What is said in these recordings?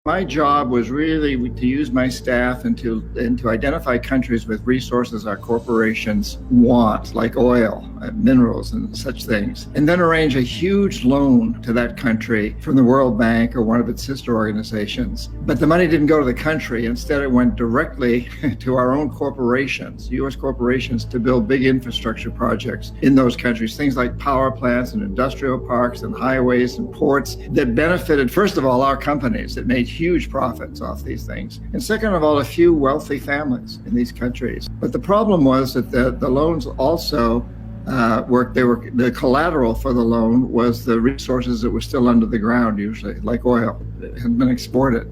My job was really to use my staff and to identify countries with resources our corporations want, like oil, minerals, and such things, and then arrange a huge loan to that country from the World Bank or one of its sister organizations. But the money didn't go to the country. Instead, it went directly to our own corporations, U.S. corporations, to build big infrastructure projects in those countries, things like power plants and industrial parks and highways and ports that benefited, first of all, our companies that made huge profits off these things, and second of all, a few wealthy families in these countries. But the problem was that the loans also the collateral for the loan was the resources that were still under the ground, usually, like oil that had been exploited.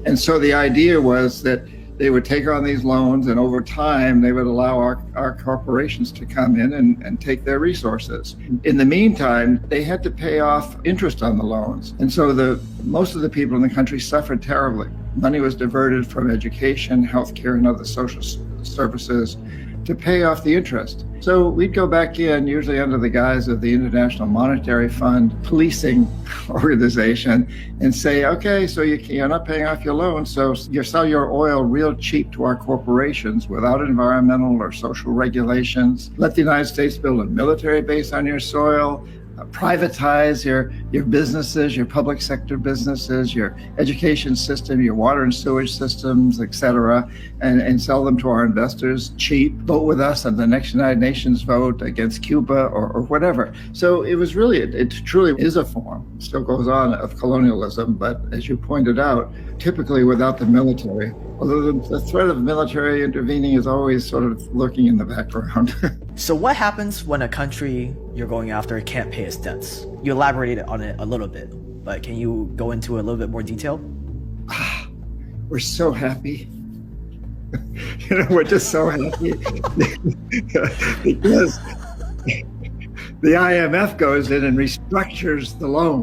And so the idea was that they would take on these loans, and over time, they would allow our corporations to come in and take their resources. In the meantime, they had to pay off interest on the loans. And so most of the people in the country suffered terribly. Money was diverted from education, healthcare, and other social services to pay off the interest. So we'd go back in, usually under the guise of the International Monetary Fund policing organization, and say, okay, so you're not paying off your loan, so you sell your oil real cheap to our corporations without environmental or social regulations. Let the United States build a military base on your soil. Privatize your businesses, your public sector businesses, your education system, your water and sewage systems, et cetera, and sell them to our investors cheap. Vote with us on the next United Nations vote against Cuba or whatever. So it was really, it truly is a form, still goes on, of colonialism, but as you pointed out, typically without the military. Although the threat of military intervening is always sort of lurking in the background. So what happens when a country you're going after can't pay its debts? You elaborated on it a little bit, but can you go into a little bit more detail? We're so happy. We're just so happy because the IMF goes in and restructures the loan.